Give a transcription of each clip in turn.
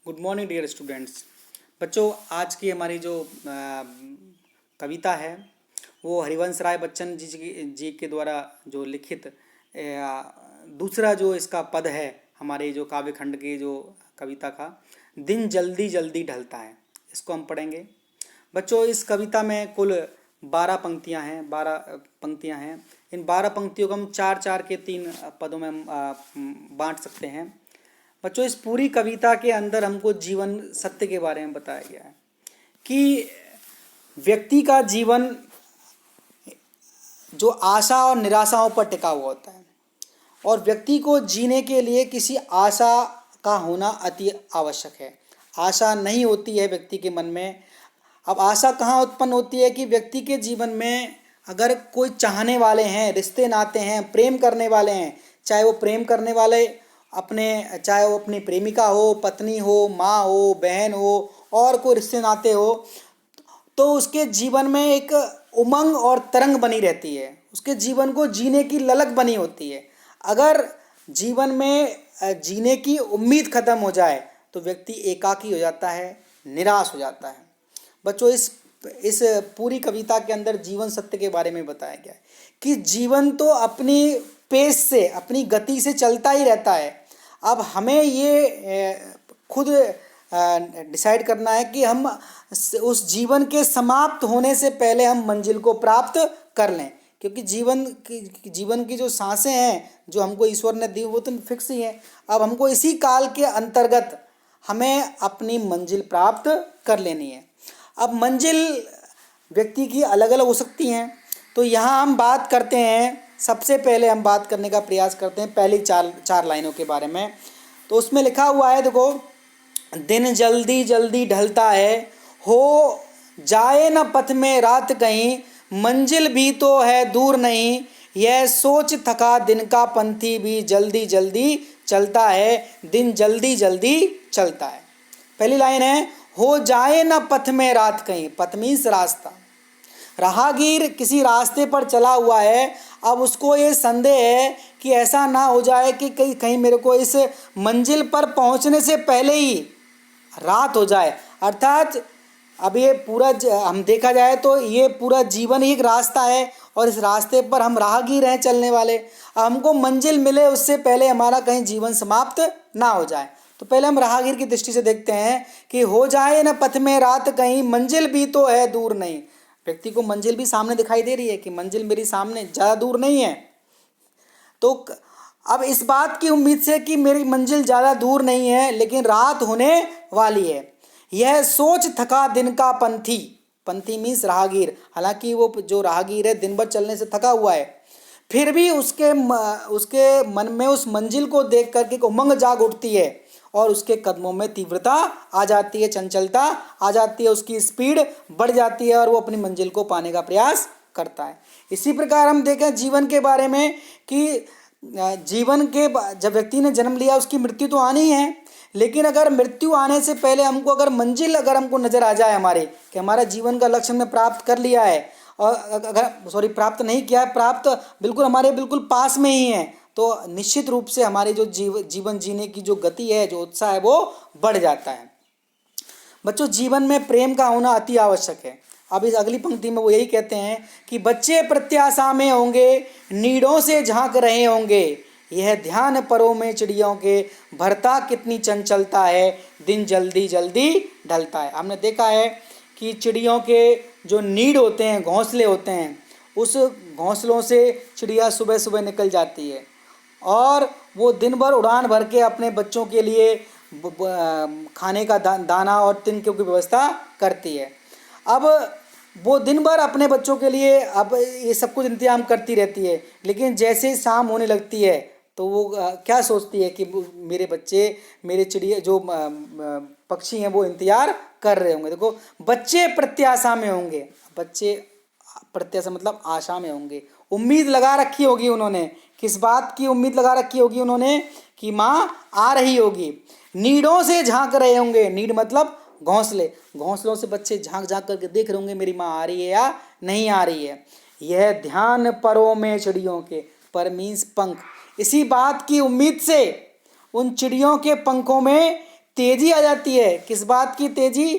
Good morning dear students. बच्चों, आज की हमारी जो कविता है वो हरिवंश राय बच्चन जी के द्वारा जो लिखित दूसरा जो इसका पद है हमारे जो काव्य खंड की जो कविता का, दिन जल्दी जल्दी ढलता है, इसको हम पढ़ेंगे। बच्चों, इस कविता में कुल 12 पंक्तियां हैं। 12 पंक्तियां हैं। इन 12 पंक्तियों को हम चार चार के 3 पदों में हम बांट सकते हैं। बच्चों, इस पूरी कविता के अंदर हमको जीवन सत्य के बारे में बताया गया है कि व्यक्ति का जीवन जो आशा और निराशाओं पर टिका हुआ होता है और व्यक्ति को जीने के लिए किसी आशा का होना अति आवश्यक है। आशा नहीं होती है व्यक्ति के मन में। अब आशा कहाँ उत्पन्न होती है कि व्यक्ति के जीवन में अगर कोई चाहने वाले हैं, रिश्ते नाते हैं, प्रेम करने वाले हैं, चाहे वो प्रेम करने वाले चाहे वो अपनी प्रेमिका हो, पत्नी हो, माँ हो, बहन हो और कोई रिश्ते नाते हो, तो उसके जीवन में एक उमंग और तरंग बनी रहती है। उसके जीवन को जीने की ललक बनी होती है। अगर जीवन में जीने की उम्मीद खत्म हो जाए तो व्यक्ति एकाकी हो जाता है, निराश हो जाता है। बच्चों, इस पूरी कविता के अंदर जीवन सत्य के बारे में बताया गया है कि जीवन तो अपनी पेस से, अपनी गति से चलता ही रहता है। अब हमें ये खुद डिसाइड करना है कि हम उस जीवन के समाप्त होने से पहले हम मंजिल को प्राप्त कर लें, क्योंकि जीवन की जो सांसें हैं जो हमको ईश्वर ने दी वो तो फिक्स ही है। अब हमको इसी काल के अंतर्गत हमें अपनी मंजिल प्राप्त कर लेनी है। अब मंजिल व्यक्ति की अलग अलग हो सकती हैं, तो यहाँ हम बात करते हैं, सबसे पहले हम बात करने का प्रयास करते हैं पहली चार लाइनों के बारे में। तो उसमें लिखा हुआ है, देखो, दिन जल्दी जल्दी ढलता है, हो जाए न पथ में रात कहीं, मंजिल भी तो है दूर नहीं, यह सोच थका दिन का पंथी भी जल्दी जल्दी चलता है, दिन जल्दी जल्दी चलता है। पहली लाइन है, हो जाए न पथ में रात कहीं। पथ मीन्स रास्ता। राहगीर किसी रास्ते पर चला हुआ है। अब उसको ये संदेह है कि ऐसा ना हो जाए कि कहीं मेरे को इस मंजिल पर पहुंचने से पहले ही रात हो जाए। अर्थात अब ये पूरा हम देखा जाए तो ये पूरा जीवन ही एक रास्ता है और इस रास्ते पर हम राहगीर हैं, चलने वाले। हमको मंजिल मिले उससे पहले हमारा कहीं जीवन समाप्त ना हो जाए। तो पहले हम राहगीर की दृष्टि से देखते हैं कि हो जाए न पथ में रात कहीं, मंजिल भी तो है दूर नहीं। व्यक्ति को मंजिल भी सामने दिखाई दे रही है कि मंजिल मेरी सामने, ज़्यादा दूर नहीं है। तो अब इस बात की उम्मीद से कि मेरी मंजिल ज़्यादा दूर नहीं है लेकिन रात होने वाली है, यह सोच थका दिन का पंथी। पंथी मीन्स राहगीर। हालांकि वो जो राहगीर है दिन भर चलने से थका हुआ है, फिर भी उसके मन में उस मंजिल को देख करके उमंग जाग उठती है और उसके कदमों में तीव्रता आ जाती है, चंचलता आ जाती है, उसकी स्पीड बढ़ जाती है और वो अपनी मंजिल को पाने का प्रयास करता है। इसी प्रकार हम देखें जीवन के बारे में कि जीवन के जब व्यक्ति ने जन्म लिया उसकी मृत्यु तो आनी है, लेकिन अगर मृत्यु आने से पहले हमको अगर मंजिल अगर हमको नज़र आ जाए हमारे कि हमारा जीवन का लक्ष्य हमने प्राप्त कर लिया है, और अगर प्राप्त नहीं किया है, प्राप्त बिल्कुल हमारे बिल्कुल पास में ही है, तो निश्चित रूप से हमारी जो जीवन जीने की जो गति है, जो उत्साह है, वो बढ़ जाता है। बच्चों, जीवन में प्रेम का होना अति आवश्यक है। अब इस अगली पंक्ति में वो यही कहते हैं कि बच्चे प्रत्याशा में होंगे, नीड़ों से झांक रहे होंगे, यह ध्यान परों में चिड़ियों के, भरता कितनी चंचलता है, दिन जल्दी जल्दी ढलता है। हमने देखा है कि चिड़ियों के जो नीड होते हैं, घोंसले होते हैं, उस घोंसलों से चिड़िया सुबह सुबह निकल जाती है और वो दिन भर उड़ान भर के अपने बच्चों के लिए खाने का दाना और तिनकों की व्यवस्था करती है। अब वो दिन भर अपने बच्चों के लिए अब ये सब कुछ इंतजाम करती रहती है, लेकिन जैसे ही शाम होने लगती है तो वो क्या सोचती है कि मेरे बच्चे, मेरे चिड़िया जो पक्षी हैं वो इंतजार कर रहे होंगे। देखो, बच्चे प्रत्याशा में होंगे। बच्चे प्रत्याशा मतलब आशा में होंगे। उम्मीद लगा रखी होगी उन्होंने। किस बात की उम्मीद लगा रखी होगी उन्होंने? कि माँ आ रही होगी। नीड़ों से झांक रहे होंगे। नीड मतलब घोंसले। घोंसलों से बच्चे झांक झांक करके देख रहे होंगे मेरी माँ आ रही है या नहीं आ रही है। यह ध्यान परों में चिड़ियों के, पर मीन्स पंख। इसी बात की उम्मीद से उन चिड़ियों के पंखों में तेजी आ जाती है। किस बात की तेजी?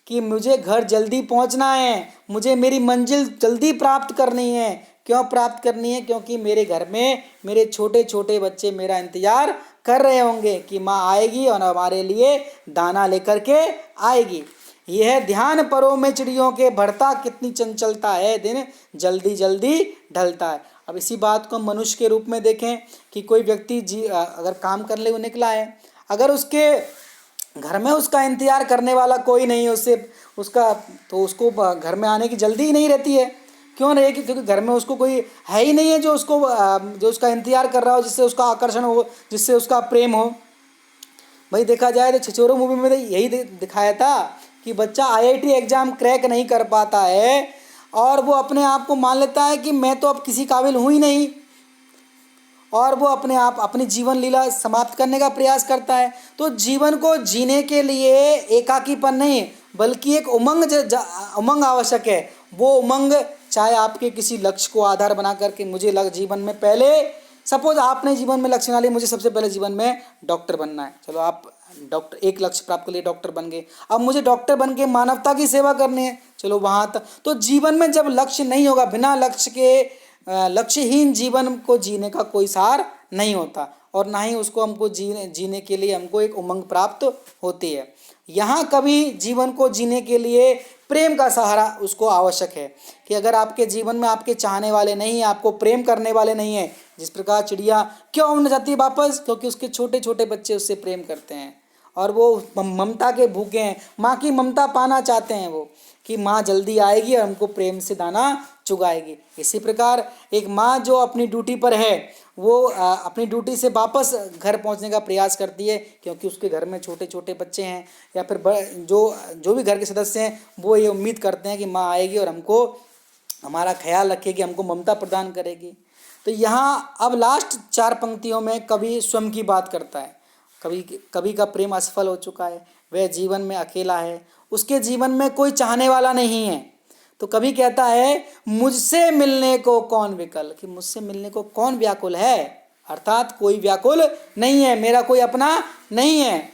कि मुझे घर जल्दी पहुंचना है, मुझे मेरी मंजिल जल्दी प्राप्त करनी है। क्यों प्राप्त करनी है? क्योंकि मेरे घर में मेरे छोटे छोटे बच्चे मेरा इंतजार कर रहे होंगे कि माँ आएगी और हमारे लिए दाना लेकर के आएगी। यह ध्यान परों में चिड़ियों के बढ़ता, कितनी चंचलता है, दिन जल्दी जल्दी ढलता है। अब इसी बात को मनुष्य के रूप में देखें कि कोई व्यक्ति अगर काम करने को निकला है, अगर उसके घर में उसका इंतजार करने वाला कोई नहीं है, उसको घर में आने की जल्दी ही नहीं रहती है। क्यों नहीं? क्योंकि घर में उसको कोई है ही नहीं है जो उसका इंतजार कर रहा हो, जिससे उसका आकर्षण हो, जिससे उसका प्रेम हो। भाई देखा जाए तो छिछोरे मूवी में तो यही दिखाया था कि बच्चा आईआईटी एग्जाम क्रैक नहीं कर पाता है और वो अपने आप को मान लेता है कि मैं तो अब किसी काबिल हूँ ही नहीं, और वो अपने आप अपनी जीवन लीला समाप्त करने का प्रयास करता है। तो जीवन को जीने के लिए एकाकीपन नहीं, बल्कि एक उमंग आवश्यक है। वो उमंग चाहे आपके किसी लक्ष्य को आधार बना करके, मुझे जीवन में पहले, सपोज आपने जीवन में लक्ष्य बना लिया, मुझे सबसे पहले जीवन में डॉक्टर बनना है। चलो आप डॉक्टर, एक लक्ष्य प्राप्त कर लिए, डॉक्टर बन गए। अब मुझे डॉक्टर बन के मानवता की सेवा करनी है, चलो वहाँ तक। तो जीवन में जब लक्ष्य नहीं होगा, बिना लक्ष्य के लक्ष्यहीन जीवन को जीने का कोई सार नहीं होता, और ना ही उसको हमको जीने के लिए हमको एक उमंग प्राप्त होती है। यहाँ कभी जीवन को जीने के लिए प्रेम का सहारा उसको आवश्यक है कि अगर आपके जीवन में आपके चाहने वाले नहीं हैं, आपको प्रेम करने वाले नहीं हैं, जिस प्रकार चिड़िया क्यों उड़ना चाहती है वापस? क्योंकि उसके छोटे छोटे बच्चे उससे प्रेम करते हैं और वो ममता के भूखे हैं, माँ की ममता पाना चाहते हैं वो, कि माँ जल्दी आएगी और हमको प्रेम से दाना चुगाएगी। इसी प्रकार एक माँ जो अपनी ड्यूटी पर है, वो अपनी ड्यूटी से वापस घर पहुंचने का प्रयास करती है, क्योंकि उसके घर में छोटे छोटे बच्चे हैं या फिर जो भी घर के सदस्य हैं, वो ये उम्मीद करते हैं कि माँ आएगी और हमको हमारा ख्याल रखेगी, हमको ममता प्रदान करेगी। तो यहाँ अब लास्ट 4 पंक्तियों में कवि स्वयं की बात करता है। कवि का प्रेम असफल हो चुका है, वह जीवन में अकेला है, उसके जीवन में कोई चाहने वाला नहीं है। तो कवि कहता है, मुझसे मिलने को कौन विकल, कि मुझसे मिलने को कौन व्याकुल है, अर्थात कोई व्याकुल नहीं है, मेरा कोई अपना नहीं है।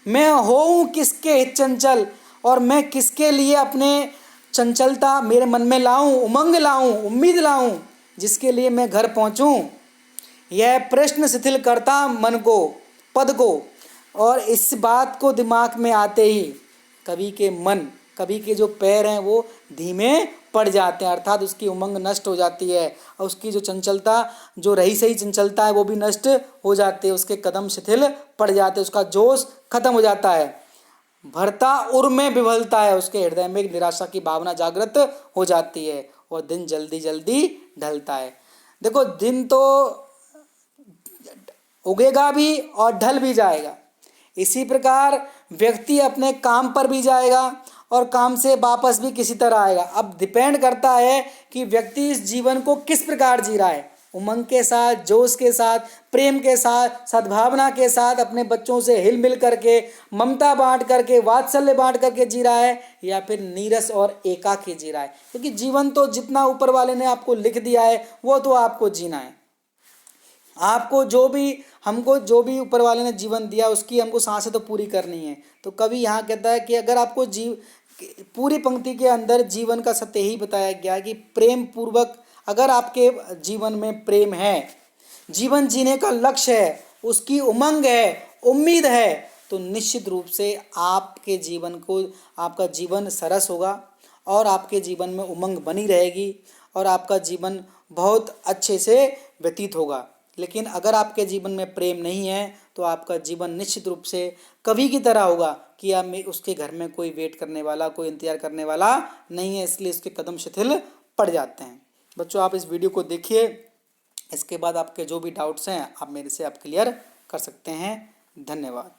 मैं होऊं किसके हित चंचल, और मैं किसके लिए अपने चंचलता मेरे मन में लाऊं, उमंग लाऊं, उम्मीद लाऊं, जिसके लिए मैं घर पहुंचूं। यह प्रश्न शिथिल करता मन को, पद को, और इस बात को दिमाग में आते ही कवि के जो पैर हैं वो धीमे पड़ जाते हैं, अर्थात उसकी उमंग नष्ट हो जाती है और उसकी जो चंचलता, जो रही सही चंचलता है, वो भी नष्ट हो जाती है, उसके कदम शिथिल पड़ जाते हैं, उसका जोश खत्म हो जाता है। भरता उर में विभलता है, उसके हृदय में एक निराशा की भावना जागृत हो जाती है और दिन जल्दी जल्दी ढलता है। देखो, दिन तो उगेगा भी और ढल भी जाएगा। इसी प्रकार व्यक्ति अपने काम पर भी जाएगा और काम से वापस भी किसी तरह आएगा। अब डिपेंड करता है कि व्यक्ति इस जीवन को किस प्रकार जी रहा है, उमंग के साथ, जोश के साथ, प्रेम के साथ, सद्भावना के साथ, अपने बच्चों से हिल मिल करके, ममता बांट करके, वात्सल्य बांट करके जी रहा है, या फिर नीरस और एकाकी जी रहा है। क्योंकि जीवन तो जितना ऊपर वाले ने आपको लिख दिया है वो तो आपको जीना है। हमको जो भी ऊपर वाले ने जीवन दिया उसकी हमको सांसें तो पूरी करनी है। तो कवि यहाँ कहता है कि अगर आपको पूरी पंक्ति के अंदर जीवन का सत्य ही बताया गया है कि प्रेम पूर्वक, अगर आपके जीवन में प्रेम है, जीवन जीने का लक्ष्य है, उसकी उमंग है, उम्मीद है, तो निश्चित रूप से आपका जीवन सरस होगा और आपके जीवन में उमंग बनी रहेगी और आपका जीवन बहुत अच्छे से व्यतीत होगा। लेकिन अगर आपके जीवन में प्रेम नहीं है तो आपका जीवन निश्चित रूप से कवि की तरह होगा कि उसके घर में कोई वेट करने वाला, कोई इंतजार करने वाला नहीं है, इसलिए उसके कदम शिथिल पड़ जाते हैं। बच्चों, आप इस वीडियो को देखिए, इसके बाद आपके जो भी डाउट्स हैं आप मेरे से क्लियर कर सकते हैं। धन्यवाद।